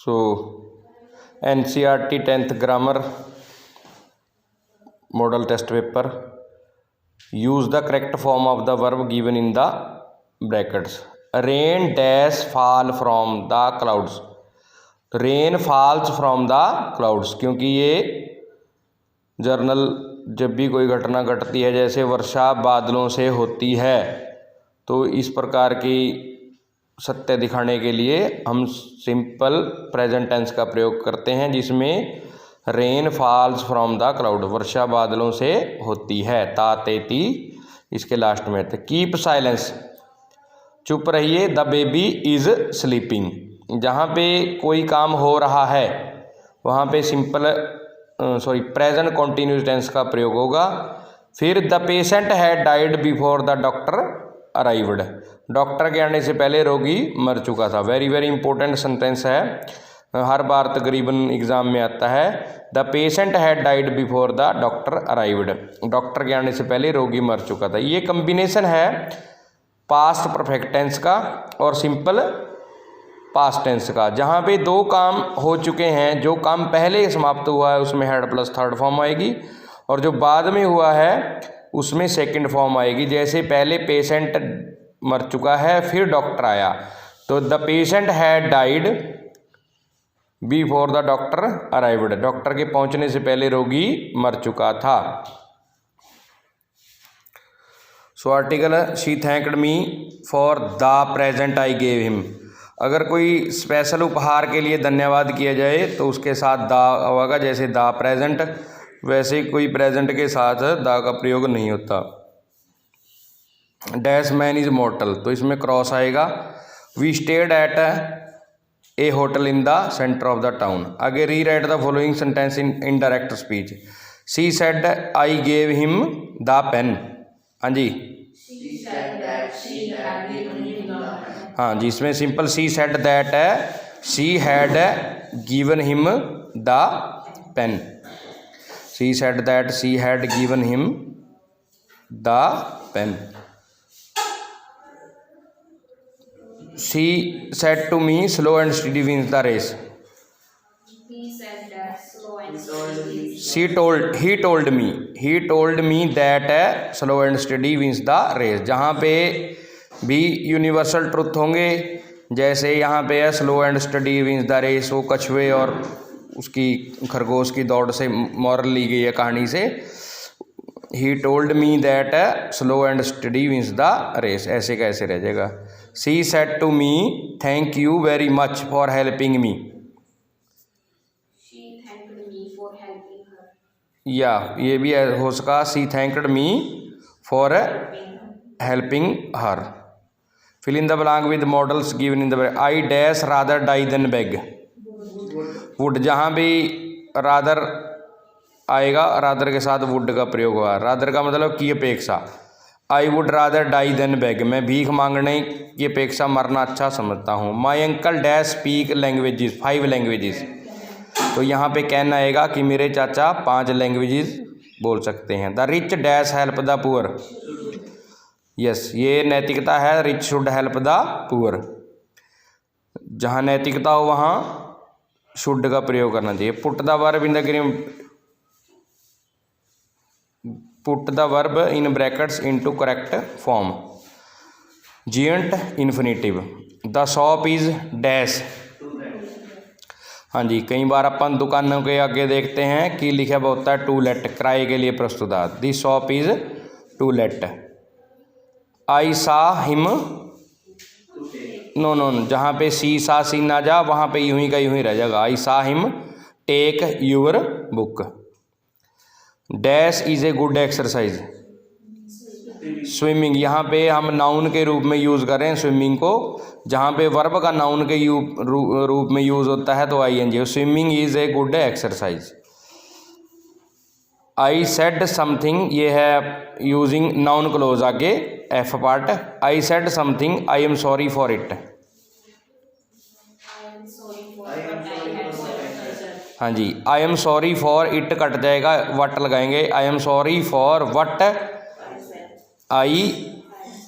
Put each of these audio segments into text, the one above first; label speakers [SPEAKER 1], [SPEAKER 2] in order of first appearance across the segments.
[SPEAKER 1] So NCERT 10th grammar model test paper, use the correct form of the verb given in the brackets. Rain dash fall from the clouds, rain falls from the clouds, क्योंकि ये journal जब भी कोई घटना घटती है जैसे वर्षा बादलों से होती है, तो इस प्रकार की सत्य दिखाने के लिए हम सिंपल प्रेजेंट टेंस का प्रयोग करते हैं, जिसमें rain falls from the cloud, वर्षा बादलों से होती है, ता ते ती इसके लास्ट में। तो कीप साइलेंस, चुप रहिए। द बेबी इज स्लीपिंग, जहाँ पे कोई काम हो रहा है वहाँ पे सिंपल प्रेजेंट कॉन्टिन्यूस टेंस का प्रयोग होगा। फिर the patient had died before the doctor arrived, doctor के आने से पहले रोगी मर चुका था। वेरी वेरी इंपॉर्टेंट सेंटेंस है, हर बार तकरीबन एग्जाम में आता है। The patient had died before the doctor arrived, doctor के आने से पहले रोगी मर चुका था। ये कम्बिनेशन है पास्ट परफेक्ट टेंस का और सिंपल पास्ट टेंस का, जहाँ पे दो काम हो चुके हैं, जो काम पहले समाप्त हुआ है उसमें हैड प्लस थर्ड फॉर्म आएगी, और जो बाद में हुआ है उसमें सेकंड फॉर्म आएगी। जैसे पहले पेशेंट मर चुका है, फिर डॉक्टर आया, तो the patient had died before the doctor arrived, doctor के पहुंचने से पहले रोगी मर चुका था। So article she thanked me for the present I gave him, अगर कोई स्पेशल उपहार के लिए धन्यवाद किया जाए तो उसके साथ दा होगा, जैसे द प्रेजेंट, वैसे कोई प्रेजेंट के साथ दा का प्रयोग नहीं होता। डैश मैन इज मॉर्टल, तो इसमें क्रॉस आएगा। We stayed at a hotel in the centre of the town. आगे rewrite the following sentence in indirect speech. She said I gave him the pen, हाँ जी, हाँ जी, इसमें सिंपल शी सेड दैट है, she had given him the pen, she said that she had given him the pen. She said to me, slow and steady wins the race.
[SPEAKER 2] He said that slow and steady.
[SPEAKER 1] He told me that slow and steady wins the race। जहाँ पे भी universal truth होंगे, जैसे यहाँ पे है slow and steady wins the race, वो कछुए और उसकी खरगोश की दौड़ से मॉरल ली गई है कहानी से। He told me that slow and steady wins the race, ऐसे कैसे रह जाएगा। She said to me thank you very much for helping me,
[SPEAKER 2] She thanked me for helping her.
[SPEAKER 1] या ये भी हो सका, she thanked me for helping her. Fill in the blank with modals given in the I dash rather die than beg would, जहाँ भी rather आएगा rather के साथ वुड का प्रयोग हुआ। रादर का मतलब की अपेक्षा, I would rather die than beg, मैं भीख मांगने की अपेक्षा मरना अच्छा समझता हूँ। My uncle dash speak languages 5 languages, तो यहाँ पे कहना आएगा कि मेरे चाचा 5 लैंग्वेजेस बोल सकते हैं। The rich dash help the poor, yes, ये नैतिकता है, rich should help the poor, जहाँ नैतिकता हो वहाँ शुड का प्रयोग करना चाहिए। Put the verb in the green, put the verb in brackets into correct form. Giant infinitive, the shop is dash, हाँ जी, कई बार अपन दुकानों के आगे देखते हैं कि लिखा हुआ होता है टू लेट, किराए के लिए प्रस्तुत। The shop is to let. I saw him, no no, जहाँ पे सी सा सी ना जा वहाँ पे यूं ही का यूं ही रह जाएगा। I saw him take your book. Dash is a good exercise, swimming, यहाँ पे हम नाउन के रूप में यूज़ करें स्विमिंग को, जहाँ पे वर्ब का नाउन के रूप में यूज़ होता है तो ING। Swimming is a good exercise. I said something, ये है यूजिंग नाउन क्लोज आगे F part. I said something, I am sorry for it, हाँ जी, I am sorry for it cut जाएगा, वट लगाएंगे। I am sorry for what I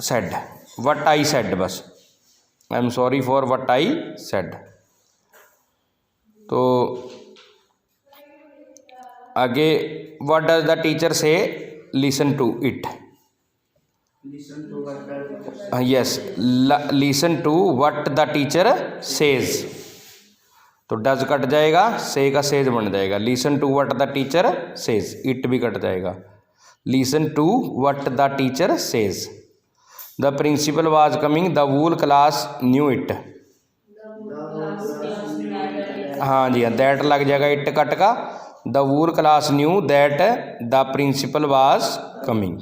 [SPEAKER 1] said, what I said, बस I am sorry for what I said. तो आगे what does the teacher say, listen to it. Yes, listen to what the teacher says. तो does cut जाएगा, say का says बन जाएगा। Listen to what the teacher says, it भी cut जाएगा। Listen to what the teacher says. The principal was coming, the whole class knew it. हाँ जी हाँ, दैट लग जाएगा इट कट का। The whole class knew that the principal was coming.